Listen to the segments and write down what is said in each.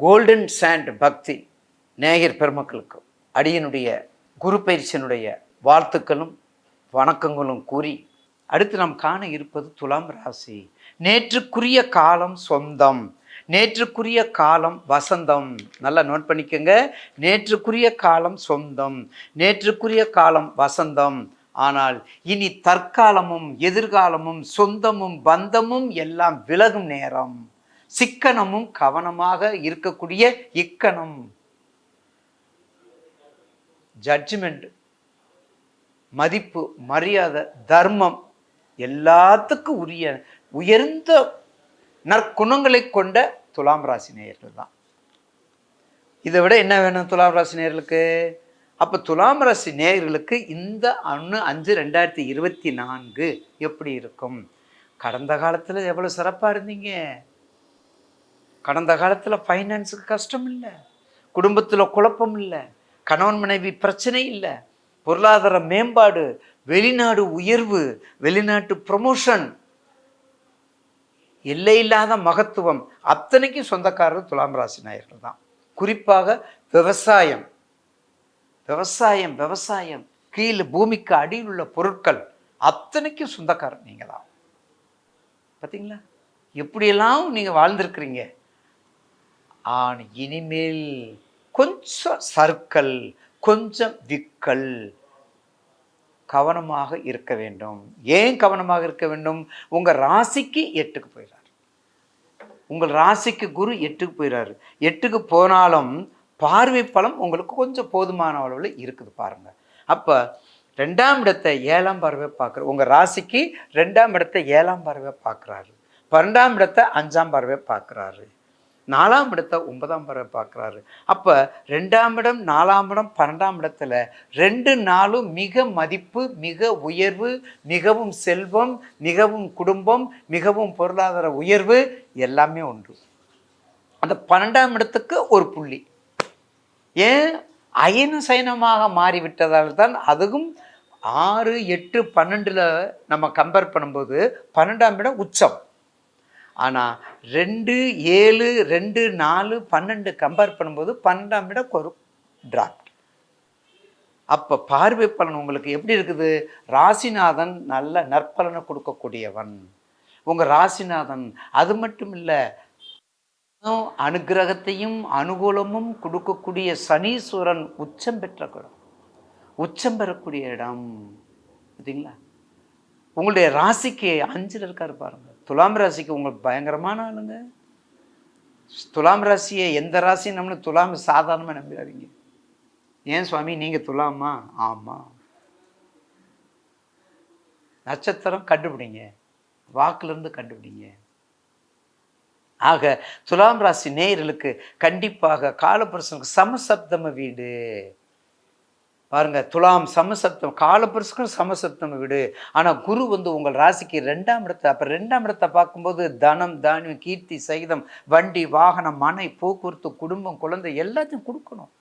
Golden sand பக்தி நேயர் பெருமக்களுக்கு அடியனுடைய குரு பயிற்சியினுடைய வாழ்த்துக்களும் வணக்கங்களும் கூறி அடுத்து நாம் காண இருப்பது துலாம் ராசி. நேற்றுக்குரிய காலம் சொந்தம், நேற்றுக்குரிய காலம் வசந்தம். நல்லா நோட் பண்ணிக்கோங்க. நேற்றுக்குரிய காலம் சொந்தம், நேற்றுக்குரிய காலம் வசந்தம். ஆனால் இனி தற்காலமும் எதிர்காலமும் சொந்தமும் பந்தமும் எல்லாம் விலகும் நேரம். சிக்கனமும் கவனமாக இருக்கக்கூடிய இக்கணம். ஜட்ஜ்மெண்ட், மதிப்பு, மரியாதை, தர்மம் எல்லாத்துக்கும் உரிய உயர்ந்த நற்குணங்களை கொண்ட துலாம் ராசி நேயர்கள் தான். இதை விட என்ன வேணும் துலாம் ராசி நேயர்களுக்கு? அப்போ துலாம் ராசி நேயர்களுக்கு இந்த 1/5/2024 எப்படி இருக்கும்? கடந்த காலத்தில் எவ்வளோ சிறப்பாக இருந்தீங்க. கடந்த காலத்தில் ஃபைனான்ஸுக்கு கஷ்டம் இல்லை, குடும்பத்தில் குழப்பம் இல்லை, கணவன் மனைவி பிரச்சனை இல்லை, பொருளாதார மேம்பாடு, வெளிநாடு உயர்வு, வெளிநாட்டு ப்ரொமோஷன், எல்லையில்லாத மகத்துவம், அத்தனைக்கும் சொந்தக்காரர் துலாம் ராசி நேயர்கள் தான். குறிப்பாக விவசாயம், விவசாயம் விவசாயம் கீழே பூமிக்கு அடியில் உள்ள பொருட்கள் அத்தனைக்கும் சொந்தக்காரர் நீங்கள் தான். பார்த்தீங்களா எப்படியெல்லாம் நீங்கள் வாழ்ந்திருக்கிறீங்க. ஆனால் இனிமேல் கொஞ்சம் சர்க்கல், கொஞ்சம் விக்கல், கவனமாக இருக்க வேண்டும். ஏன் கவனமாக இருக்க வேண்டும்? உங்கள் ராசிக்கு 8க்கு போயிடுறார். உங்கள் ராசிக்கு குரு 8க்கு போயிடுறாரு. 8க்கு போனாலும் பார்வை பலம் உங்களுக்கு கொஞ்சம் போதுமான அளவில் இருக்குது பாருங்கள். அப்போ 2ஆம் இடத்தை 7ஆம் பார்வை பார்க்குற, உங்கள் ராசிக்கு 2ஆம் இடத்தை 7ஆம் பார்வை பார்க்குறாரு, 12ஆம் இடத்தை 5ஆம் பார்வை பார்க்குறாரு, 4ஆம் இடத்தை 9ஆம் பார்வை பார்க்குறாரு. அப்போ 2ஆம் இடம், 4ஆம் இடம், 12ஆம் இடத்துல 2 4 மிக மதிப்பு, மிக உயர்வு, மிகவும் செல்வம், மிகவும் குடும்பம், மிகவும் பொருளாதார உயர்வு எல்லாமே உண்டு. அந்த 12ஆம் இடத்துக்கு ஒரு புள்ளி. ஏன்? அயன சயனமாக மாறிவிட்டதால் தான். அதுவும் 6 8 12 நம்ம கம்பேர் பண்ணும்போது 12ஆம் இடம் உச்சம். ஆனால் 2 7 2 4 12 கம்பேர் பண்ணும்போது 12ஆம் இடம் ஒரு டிராப்ட். அப்போ பார்வை பலன் உங்களுக்கு எப்படி இருக்குது? ராசிநாதன் நல்ல நற்பலனை கொடுக்கக்கூடியவன் உங்கள் ராசிநாதன். அது மட்டும் இல்லை, அனுகிரகத்தையும் அனுகூலமும் கொடுக்கக்கூடிய சனீஸ்வரன் உச்சம் பெற்ற இடம், உச்சம் பெறக்கூடிய இடம். பார்த்தீங்களா? உங்களுடைய ராசிக்கு 5ல் இருக்காரு பாருங்க. துலாம் ராசிக்கு உங்களுக்கு பயங்கரமான ஆளுங்க. துலாம் ராசியை எந்த ராசியும் நம்மள துலாம் சாதாரணமாக நம்பிடாதீங்க. ஏன் சுவாமி நீங்கள் துலாமா? ஆமாம். நட்சத்திரம் கண்டுபிடிங்க, வாக்குலேருந்து கண்டுபிடிங்க. ஆக துலாம் ராசி நேயர்களுக்கு கண்டிப்பாக காலபுருஷனுக்கு சமசப்தம வீடு பாருங்க. துலாம் சமசப்தம், காலபுருஷனுக்கும் சமசப்தம வீடு. ஆனால் குரு உங்கள் ராசிக்கு 2ஆம் இடத்தை, அப்போ 2ஆம் இடத்தை பார்க்கும்போது தனம், தானியம், கீர்த்தி, சகிதம், வண்டி, வாகனம், மனை, போக்குவரத்து, குடும்பம், குழந்தை எல்லாத்தையும் கொடுக்கணும்.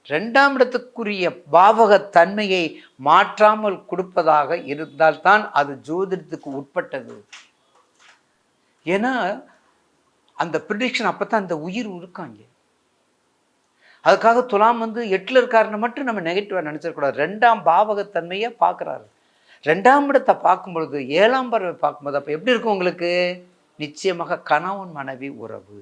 2ஆம் இடத்துக்குரிய பாவக தன்மையை மாற்றாமல் கொடுப்பதாக இருந்தால்தான் அது ஜோதிடத்துக்கு உட்பட்டது. ஏன்னா அந்த ப்ரிடிக்ஷன் அப்போ தான் அந்த உயிர் இருக்காங்க. அதுக்காக துலாம் 8ல் இருக்காருன்னு மட்டும் நம்ம நெகட்டிவாக நினச்சிடக்கூடாது. 2ஆம் பாவகத்தன்மையை பார்க்குறாரு. 2ஆம் இடத்தை பார்க்கும்பொழுது 7ஆம் பார்வை பார்க்கும்போது அப்போ எப்படி இருக்கும் உங்களுக்கு? நிச்சயமாக கணவன் மனைவி உறவு,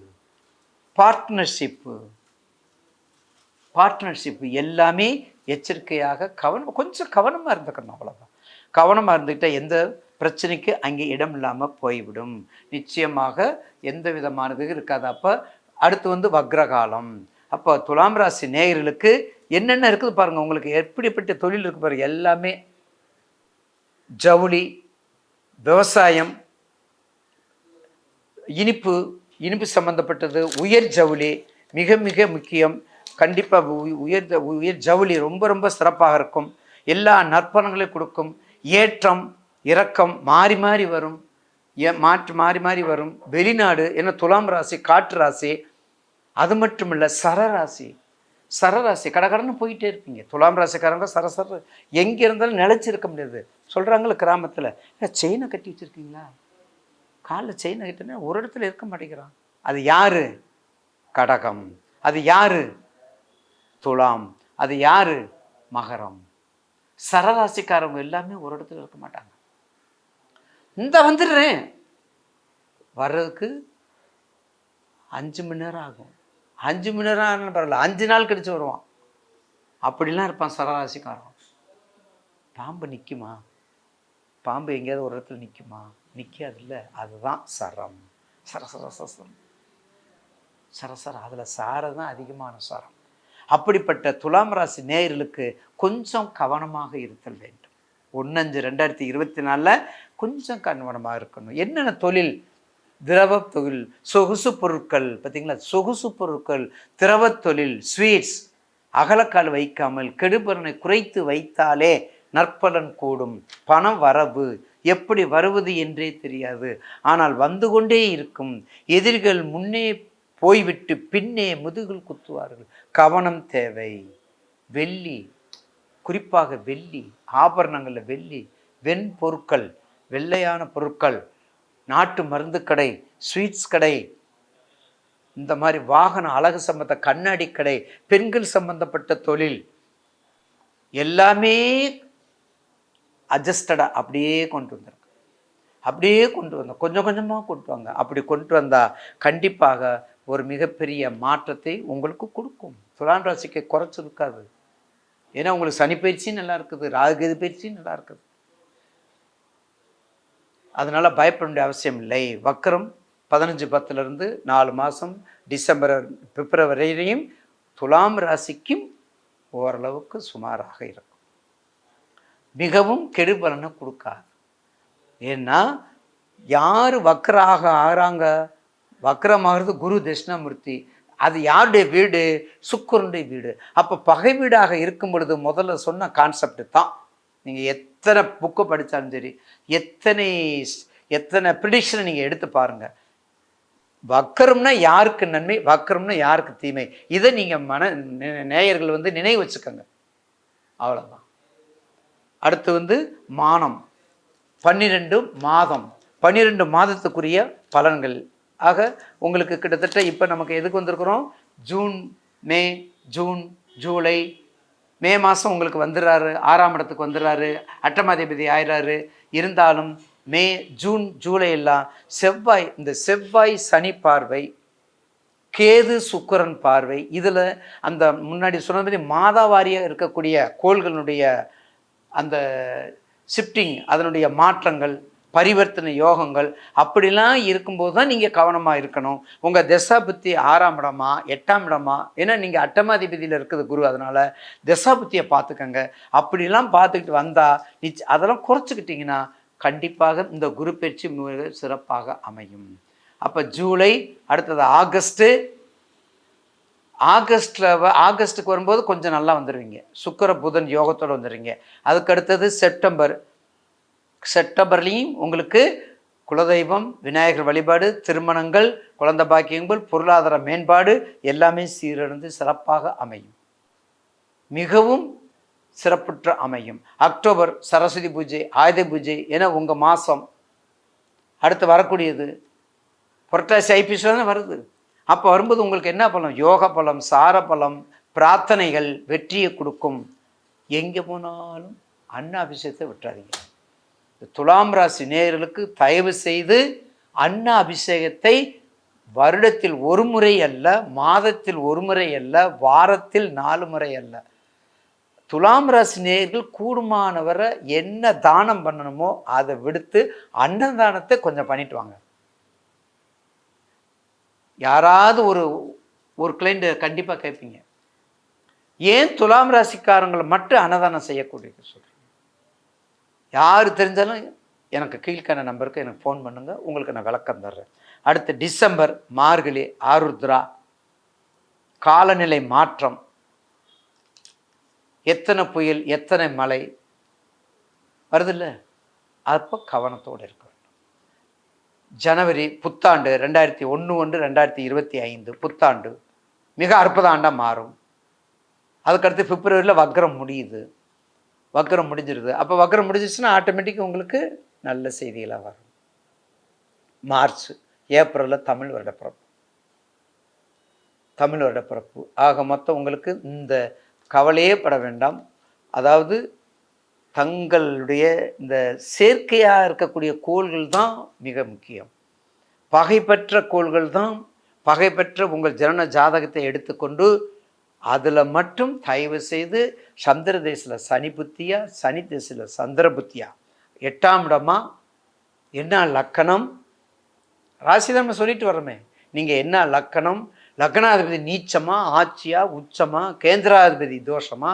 பார்ட்னர்ஷிப்பு எல்லாமே எச்சரிக்கையாக கொஞ்சம் கவனமாக இருந்துக்கணும். அவ்வளோதான். கவனமாக இருந்துக்கிட்டால் எந்த பிரச்சனைக்கு அங்கே இடம் இல்லாமல் போய்விடும். நிச்சயமாக எந்த விதமானது இருக்காது. அப்போ அடுத்து வக்ரகாலம். அப்போ துலாம் ராசி நேயர்களுக்கு என்னென்ன இருக்குது பாருங்கள். உங்களுக்கு எப்படிப்பட்ட தொழில் இருக்குது பாருங்கள். எல்லாமே ஜவுளி, விவசாயம், இனிப்பு சம்மந்தப்பட்டது, உயர் ஜவுளி மிக மிக முக்கியம். கண்டிப்பாக உயர் ஜவுளி ரொம்ப ரொம்ப சிறப்பாக இருக்கும். எல்லா நற்பலன்களையும் கொடுக்கும். ஏற்றம் இறக்கம் மாறி மாறி வரும், மாறி மாறி வரும். வெளிநாடு, ஏன்னா துலாம் ராசி காற்று ராசி. அது மட்டும் இல்லை, சரராசி கடகடன்னு போயிட்டே இருப்பீங்க. துலாம் ராசிக்காரங்க சரசர எங்கே இருந்தாலும் நிலைச்சிருக்க முடியாது. சொல்கிறாங்களே கிராமத்தில், செயினை கட்டி வச்சுருக்கீங்களா? காலில் செயினை கட்டினா ஒரு இடத்துல இருக்க மாட்டேங்கிறான். அது யார்? கடகம். அது யாரு? துலாம். அது யாரு? மகரம். சரராசிக்காரவங்க எல்லாமே ஒரு இடத்துல இருக்க மாட்டாங்க. இந்த வந்துடுறேன் வர்றதுக்கு 5 மணி நேரம் ஆகும். 5 மணி நேரம் ஆனாலும் பரவாயில்ல, 5 நாள் கழிச்சு வருவான். அப்படிலாம் இருப்பான் சரராசிக்காரன். பாம்பு நிற்குமா? பாம்பு எங்கேயாவது ஒரு இடத்துல நிற்குமா? நிற்காது. இல்லை, அதுதான் சரம். சரசரம் சரசர, அதில் சாரம் தான் அதிகமான சாரம். அப்படிப்பட்ட துலாம் ராசி நேயர்களுக்கு கொஞ்சம் கவனமாக இருத்தல் வேண்டும். 1/5/2024 கொஞ்சம் கவனமாக இருக்கணும். என்னென்ன தொழில்? திரவ தொழில், சொகுசு பொருட்கள். பார்த்தீங்களா, சொகுசு பொருட்கள், திரவ தொழில், ஸ்வீட்ஸ். அகலக்கால் வைக்காமல் கெடுபலனை குறைத்து வைத்தாலே நற்பலன் கூடும். பணம் வரவு எப்படி வருவது என்றே தெரியாது, ஆனால் வந்து கொண்டே இருக்கும். எதிரிகள் முன்னே போய்விட்டு பின்னே முதுகில் குத்துவார்கள். கவனம் தேவை. வெள்ளி, குறிப்பாக வெள்ளி ஆபரணங்களில் வெள்ளி, வெண் பொருட்கள், வெள்ளையான பொருட்கள், நாட்டு மருந்து கடை, ஸ்வீட்ஸ் கடை, இந்த மாதிரி வாகன அழகு சம்பந்த கண்ணாடி கடை, பெண்கள் சம்பந்தப்பட்ட தொழில் எல்லாமே அட்ஜஸ்டடா அப்படியே கொண்டு வந்திருக்கு. அப்படியே கொண்டு வந்தோம், கொஞ்சம் கொஞ்சமாக கொண்டு வாங்க. அப்படி கொண்டு வந்தால் கண்டிப்பாக ஒரு மிகப்பெரிய மாற்றத்தை உங்களுக்கு கொடுக்கும். துலாம் ராசிக்கு குறைச்சிருக்காது. ஏன்னா உங்களுக்கு சனி பயிற்சியும் நல்லா இருக்குது, ராகுகேது பயிற்சியும் நல்லா இருக்குது. அதனால பயப்பட வேண்டிய அவசியம் இல்லை. வக்கரம் 15/10 4 மாதம் டிசம்பர் பிப்ரவரியிலையும் துலாம் ராசிக்கும் ஓரளவுக்கு சுமாராக இருக்கும். மிகவும் கெடுபலனை கொடுக்காது. ஏன்னா யார் வக்கராக ஆகிறாங்க? வக்கரமாகிறது குரு தட்சிணாமூர்த்தி. அது யாருடைய வீடு? சுக்கிரனுடைய வீடு. அப்போ பகை வீடாக இருக்கும் பொழுது முதல்ல சொன்ன கான்செப்ட் தான். நீங்கள் எத்தனை புக்கு படித்தாலும் சரி, எத்தனை ப்ரிடிக்ஷனை நீங்கள் எடுத்து பாருங்கள். வக்கரம்னா யாருக்கு நன்மை, வக்கரம்னா யாருக்கு தீமை, இதை நீங்கள் நேயர்கள் நினைவு வச்சுக்கோங்க. அவ்வளோதான். அடுத்து மானம். 12 மாதம், 12 மாதத்துக்குரிய பலன்கள். ஆக உங்களுக்கு கிட்டத்தட்ட இப்போ நமக்கு எதுக்கு வந்திருக்கிறோம்? ஜூன், மே, ஜூன், ஜூலை, மே மாதம் உங்களுக்கு வந்துடுறாரு, 6ஆம் இடத்துக்கு வந்துடுறாரு, அட்டமாதிபதி ஆயிடுறாரு. இருந்தாலும் மே, ஜூன், ஜூலை எல்லாம் செவ்வாய், இந்த செவ்வாய் சனி பார்வை, கேது சுக்கிரன் பார்வை, இதில் அந்த முன்னாடி சொன்ன மாதிரி மாதாவாரியாக இருக்கக்கூடிய கோள்களுடைய அந்த ஷிஃப்டிங், அதனுடைய மாற்றங்கள், பரிவர்த்தனை யோகங்கள் அப்படிலாம் இருக்கும்போது தான் நீங்கள் கவனமாக இருக்கணும். உங்கள் தசாபுத்தி 6ஆம் இடமா 8ஆம் இடமா? ஏன்னா நீங்கள் அட்டமாதிபதியில் இருக்குது குரு, அதனால் தசாபுத்தியை பார்த்துக்கங்க. அப்படிலாம் பார்த்துக்கிட்டு வந்தால் அதெல்லாம் குறைச்சிக்கிட்டிங்கன்னா கண்டிப்பாக இந்த குரு பயிற்சி மிக சிறப்பாக அமையும். அப்போ ஜூலை, அடுத்தது ஆகஸ்ட்டுக்கு வரும்போது கொஞ்சம் நல்லா வந்துடுவீங்க. சுக்கிர புதன் யோகத்தோடு வந்துடுவீங்க. அதுக்கு அடுத்தது செப்டம்பர்லேயும் உங்களுக்கு குலதெய்வம், விநாயகர் வழிபாடு, திருமணங்கள், குழந்தை பாக்கியங்கள், பொருளாதார மேம்பாடு எல்லாமே சீரழிந்து சிறப்பாக அமையும். மிகவும் சிறப்புற்ற அமையும். அக்டோபர் சரஸ்வதி பூஜை, ஆயுத பூஜை என உங்கள் மாதம். அடுத்து வரக்கூடியது புரட்டாசி ஐப்பசியில் தான் வருது. அப்போ வரும்போது உங்களுக்கு என்ன பலம்? யோக பலம், சார பலம், பிரார்த்தனைகள் வெற்றியை கொடுக்கும். எங்கே போனாலும் அன்னாபிஷேகத்தை விட்டுறாதீங்க. துலாம் ராசி நேயர்களுக்கு தயவு செய்து அன்ன அபிஷேகத்தை வருடத்தில் ஒரு முறை அல்ல, மாதத்தில் ஒரு முறை அல்ல, வாரத்தில் 4 முறை அல்ல. துலாம் ராசி நேயர்கள் கூடுமானவரை என்ன தானம் பண்ணணுமோ அதை விடுத்து அன்னதானத்தை கொஞ்சம் பண்ணிட்டு வாங்க. யாராவது ஒரு கிளைண்ட் கண்டிப்பாக கேட்பீங்க, ஏன் துலாம் ராசிக்காரங்களை மட்டும் அன்னதானம் செய்யக்கூடிய சொல்கிறேன். யார் தெரிஞ்சாலும் எனக்கு கீழ்கான நம்பருக்கு எனக்கு ஃபோன் பண்ணுங்கள், உங்களுக்கு நான் விளக்கம் தர்றேன். அடுத்து டிசம்பர், மார்கழி, ஆருத்ரா, காலநிலை மாற்றம், எத்தனை புயல், எத்தனை மழை வருதில்ல, அப்போ கவனத்தோடு இருக்க வேண்டும். ஜனவரி புத்தாண்டு 2001-2025 புத்தாண்டு மிக அற்புத ஆண்டாக மாறும். அதுக்கடுத்து பிப்ரவரியில் வக்ரம் முடியுது. வக்ரம் முடிஞ்சிருது. அப்போ வக்ரம் முடிஞ்சிச்சுன்னா ஆட்டோமேட்டிக்காக உங்களுக்கு நல்ல செய்திகளாக வரும். மார்ச், ஏப்ரலில் தமிழ் வருடப்பிறப்பு. தமிழ் வருடப்பிறப்பு. ஆக மொத்தம் உங்களுக்கு இந்த கவலையே பட வேண்டாம். அதாவது தங்களுடைய இந்த செயற்கையாக இருக்கக்கூடிய கோள்கள் தான் மிக முக்கியம். பகை பெற்ற கோள்கள் தான், பகை பெற்ற உங்கள் ஜனன ஜாதகத்தை எடுத்துக்கொண்டு அதில் மட்டும் தயவு செய்து சந்திர தேசில் சனி புத்தியா, சனி தேசில் சந்திர புத்தியா, 8ஆம் இடமா, என்ன லக்கணம், ராசி தான் நம்ம சொல்லிட்டு வரோமே, நீங்கள் என்ன லக்கணம், லக்னாதிபதி நீச்சமா, ஆட்சியா, உச்சமா, கேந்திராதிபதி தோஷமா,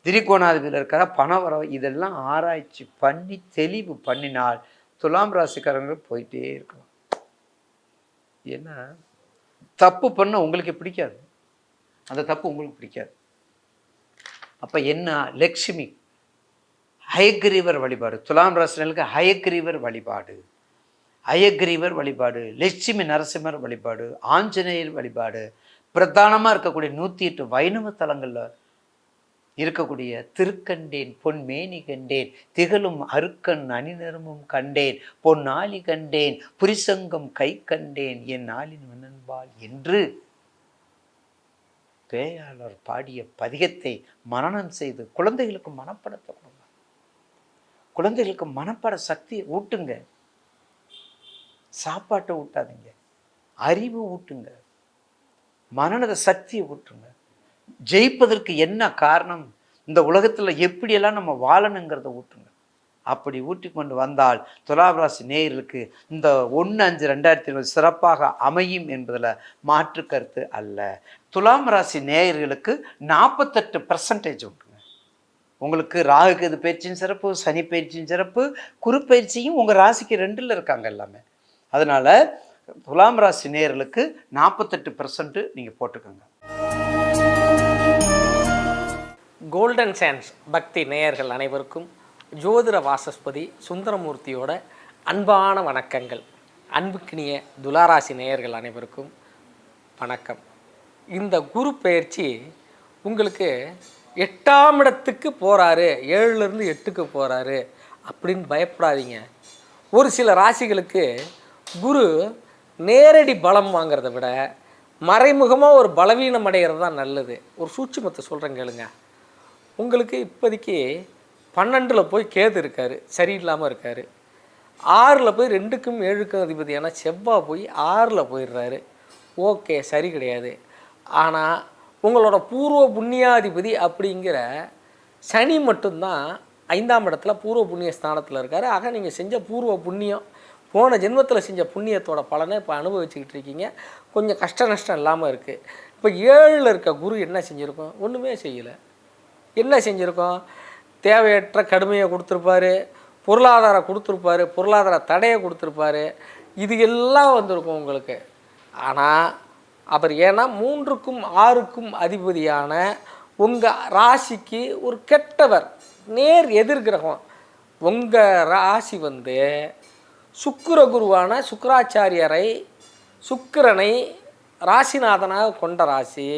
திரிகோணாதிபதியில் இருக்கிற பணவரவு, இதெல்லாம் ஆராய்ச்சி பண்ணி தெளிவு பண்ணினால் துலாம் ராசிக்காரங்க போயிட்டே இருக்கலாம். ஏன்னா தப்பு பண்ண உங்களுக்கு பிடிக்காது, அந்த தப்பு உங்களுக்கு பிடிக்காது. அப்போ என்ன, லட்சுமி ஹயக்ரீவர் வழிபாடு, துலாம் ராசினருக்கு ஹயக்ரீவர் வழிபாடு, ஹயக்ரீவர் வழிபாடு, லட்சுமி நரசிம்மர் வழிபாடு, ஆஞ்சநேயர் வழிபாடு, பிரதானமாக இருக்கக்கூடிய 108 வைணவ தலங்களில் இருக்கக்கூடிய திருக்கண்டேன் பொன்மேனி கண்டேன், திகழும் அருக்கன் அணிநரமும் கண்டேன், பொன்னாளி கண்டேன், புரிசங்கம் கை கண்டேன், என் நாளின் மன்னன்பால் என்று பேயாளர் பாடிய பதிகத்தை மனனம் செய்து குழந்தைகளுக்கு மனப்படத்தை கொடுங்க. குழந்தைகளுக்கு மனப்பட சக்தியை ஊட்டுங்க. சாப்பாட்டை ஊட்டாதீங்க, அறிவு ஊட்டுங்க, மனநத சக்தியை ஊட்டுங்க. ஜெயிப்பதற்கு என்ன காரணம், இந்த உலகத்தில் எப்படியெல்லாம் நம்ம வாழணுங்கிறத ஊட்டுங்க. அப்படி ஊட்டி கொண்டு வந்தால் துலாம் ராசி நேயர்களுக்கு இந்த 1/5/2020 சிறப்பாக அமையும் என்பதில் மாற்று கருத்து அல்ல. துலாம் ராசி நேயர்களுக்கு 48% உண்டுங்க. உங்களுக்கு ராகு கேது பயிற்சியின் சிறப்பு, சனி பயிற்சியின் சிறப்பு, குரு பயிற்சியும் உங்கள் ராசிக்கு 2ல் இருக்காங்க எல்லாமே. அதனால் துலாம் ராசி நேயர்களுக்கு 48% நீங்கள் போட்டுக்கோங்க. கோல்டன் சான்ஸ் பக்தி நேயர்கள் அனைவருக்கும் ஜோதிட வாசஸ்பதி சுந்தரமூர்த்தியோட அன்பான வணக்கங்கள். அன்புக்கினிய துளாராசி நேயர்கள் அனைவருக்கும் வணக்கம். இந்த குரு பயிற்சி உங்களுக்கு 8ஆம் இடத்துக்கு போகிறாரு, 7லேருந்து 8க்கு போகிறாரு அப்படின்னு பயப்படாதீங்க. ஒரு சில ராசிகளுக்கு குரு நேரடி பலம் வாங்கிறத விட மறைமுகமாக ஒரு பலவீனம் அடைகிறது தான் நல்லது. ஒரு சூட்சுமத்தை சொல்கிறேன் கேளுங்க. உங்களுக்கு இப்போதைக்கு 12ல் போய் கேது இருக்கார், சரியில்லாமல் இருக்கார். 6ல் போய் 2க்கும் 7க்கும் அதிபதியான செவ்வாய் போய் 6ல் போயிடுறாரு. ஓகே, சரி கிடையாது. ஆனால் உங்களோட பூர்வ புண்ணியாதிபதி அப்படிங்கிற சனி மட்டும்தான் 5ஆம் இடத்துல பூர்வ புண்ணிய ஸ்தானத்தில் இருக்கார். ஆக நீங்கள் செஞ்ச பூர்வ புண்ணியம், போன ஜென்மத்தில் செஞ்ச புண்ணியத்தோட பலனை இப்போ அனுபவிச்சுக்கிட்டு இருக்கீங்க. கொஞ்சம் கஷ்ட நஷ்டம் இல்லாமல் இருக்குது. இப்போ 7ல் இருக்க குரு என்ன செஞ்சுருக்கோம், ஒன்றுமே செய்யலை. என்ன செஞ்சுருக்கோம், தேவையற்ற கடுமையை கொடுத்துருப்பாரு, பொருளாதாரம் கொடுத்துருப்பாரு, பொருளாதார தடையை கொடுத்துருப்பாரு, இது எல்லாம் வந்திருக்கும் உங்களுக்கு. ஆனால் அவர் ஏன்னா 3க்கும் 6க்கும் அதிபதியான உங்கள் ராசிக்கு ஒரு கெட்டவர், நேர் எதிர்கிரகம். உங்கள் ராசி சுக்கிர குருவான சுக்கராச்சாரியரை, சுக்கிரனை ராசிநாதனாக கொண்ட ராசி.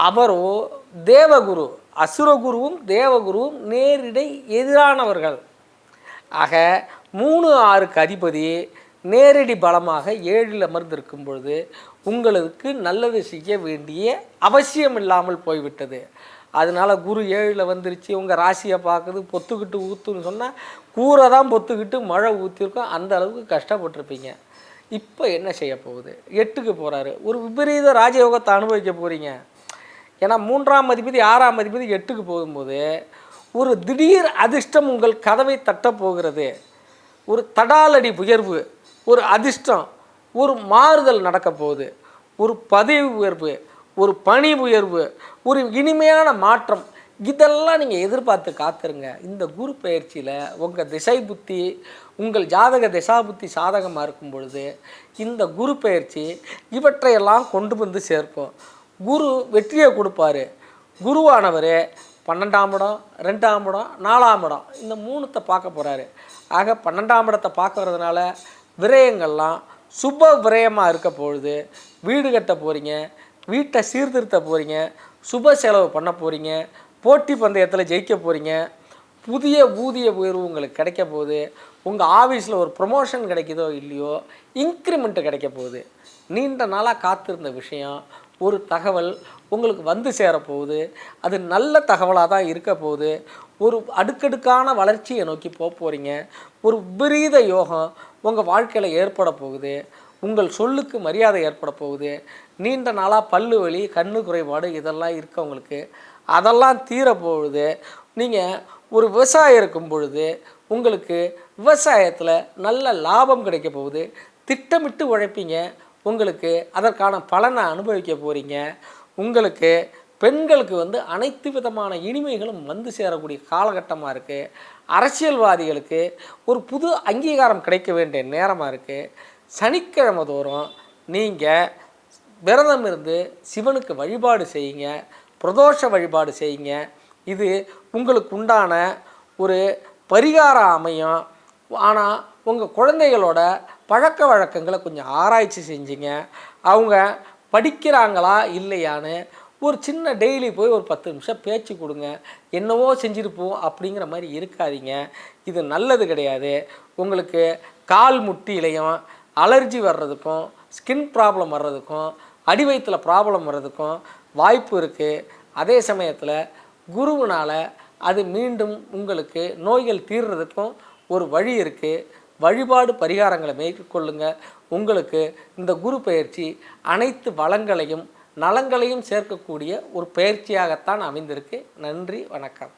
அவரோ தேவகுரு, அசுரகுருவும் தேவகுருவும் நேரிடை எதிரானவர்கள். ஆக 3-6க்கு அதிபதி நேரடி பலமாக 7ல் அமர்ந்திருக்கும் பொழுது உங்களுக்கு நல்லது செய்ய வேண்டிய அவசியம் இல்லாமல் போய்விட்டது. அதனால் குரு 7ல் வந்துருச்சு, உங்கள் ராசியை பார்க்குது, பொத்துக்கிட்டு ஊற்றுன்னு சொன்னால் கூரை தான் பொத்துக்கிட்டு மழை ஊற்றிருக்கோம். அந்த அளவுக்கு கஷ்டப்பட்டிருப்பீங்க. இப்போ என்ன செய்ய போகுது, 8க்கு போகிறாரு. ஒரு விபரீத ராஜயோகத்தை அனுபவிக்க போகிறீங்க. ஏன்னா 3ஆம் அதிபதி 6ஆம் அதிபதி 8க்கு போகும்போது ஒரு திடீர் அதிர்ஷ்டம் உங்கள் கதவை தட்டப்போகிறது. ஒரு தடாலடி உயர்வு, ஒரு அதிர்ஷ்டம், ஒரு மாறுதல் நடக்க போகுது. ஒரு பதவி உயர்வு, ஒரு பணி உயர்வு, ஒரு இனிமையான மாற்றம், இதெல்லாம் நீங்கள் எதிர்பார்த்து காத்துருங்க. இந்த குரு பயிற்சியில் உங்கள் திசை புத்தி, உங்கள் ஜாதக திசா புத்தி சாதகமாக இருக்கும் பொழுது இந்த குரு பயிற்சி இவற்றையெல்லாம் கொண்டு வந்து சேர்க்கும். குரு வெற்றியை கொடுப்பார். குருவானவர் 12ஆம் இடம், 2ஆம் இடம், 4ஆம் இடம், இந்த 3த்தை பார்க்க போகிறாரு. ஆக 12ஆம் இடத்தை பார்க்கறதுனால விரயங்கள்லாம் சுப விரயமாக இருக்க பொழுது வீடு கட்ட போகிறீங்க, வீட்டை சீர்திருத்த போகிறீங்க, சுப செலவு பண்ண போகிறீங்க, போட்டி பந்தயத்தில் ஜெயிக்க போகிறீங்க, புதிய ஊதிய உயர்வு உங்களுக்கு கிடைக்க போகுது. உங்கள் ஆஃபீஸில் ஒரு ப்ரொமோஷன் கிடைக்குதோ இல்லையோ, இன்க்ரிமெண்ட்டு கிடைக்க போகுது. நீண்ட நாளாக காத்திருந்த விஷயம் ஒரு தகவல் உங்களுக்கு வந்து சேரப்போகுது. அது நல்ல தகவலாக தான் இருக்க போகுது. ஒரு அடுக்கடுக்கான வளர்ச்சியை நோக்கி போகிறீங்க. ஒரு விபரீத யோகம் உங்கள் வாழ்க்கையில் ஏற்பட போகுது. உங்கள் சொல்லுக்கு மரியாதை ஏற்பட போகுது. நீண்ட நாளாக பல்லு வலி, கண்ணு குறைபாடு இதெல்லாம் இருக்கவங்களுக்கு அதெல்லாம் தீரப்போகுது. நீங்கள் ஒரு விவசாயம் இருக்கும் பொழுது உங்களுக்கு விவசாயத்தில் நல்ல லாபம் கிடைக்க போகுது. திட்டமிட்டு உழைப்பீங்க. உங்களுக்கு அதற்கான பலனை அனுபவிக்க போகிறீங்க. உங்களுக்கு பெண்களுக்கு அனைத்து விதமான இனிமைகளும் வந்து சேரக்கூடிய காலகட்டமாக இருக்குது. அரசியல்வாதிகளுக்கு ஒரு புது அங்கீகாரம் கிடைக்க வேண்டிய நேரமாக இருக்குது. சனிக்கிழமை தோறும் நீங்கள் விரதம் இருந்து சிவனுக்கு வழிபாடு செய்யுங்க. பிரதோஷ வழிபாடு செய்யுங்க. இது உங்களுக்கு உண்டான ஒரு பரிகாரம் அமையும். ஆனால் உங்கள் குழந்தைகளோட பழக்க வழக்கங்களை கொஞ்சம் ஆராய்ச்சி செஞ்சுங்க. அவங்க படிக்கிறாங்களா இல்லையான்னு ஒரு சின்ன டெய்லி போய் ஒரு 10 நிமிஷம் பேச்சு கொடுங்க. என்னவோ செஞ்சுருப்போம் அப்படிங்கிற மாதிரி இருக்காதீங்க. இது நல்லது கிடையாது. உங்களுக்கு கால் முட்டியிலையும் அலர்ஜி வர்றதுக்கும், ஸ்கின் ப்ராப்ளம் வர்றதுக்கும், அடி வயிற்றுல ப்ராப்ளம் வர்றதுக்கும் வாய்ப்பு இருக்குது. அதே சமயத்தில் குருவினால் அது மீண்டும் உங்களுக்கு நோய்கள் தீர்றதுக்கும் ஒரு வழி இருக்குது. வழிபாடு பரிகாரங்களை மேற்கொள்ளுங்க. உங்களுக்கு இந்த குரு பயிற்சி அனைத்து வளங்களையும் நலங்களையும் சேர்க்கக்கூடிய ஒரு பயிற்சியாகத்தான் அமைந்திருக்கு. நன்றி, வணக்கம்.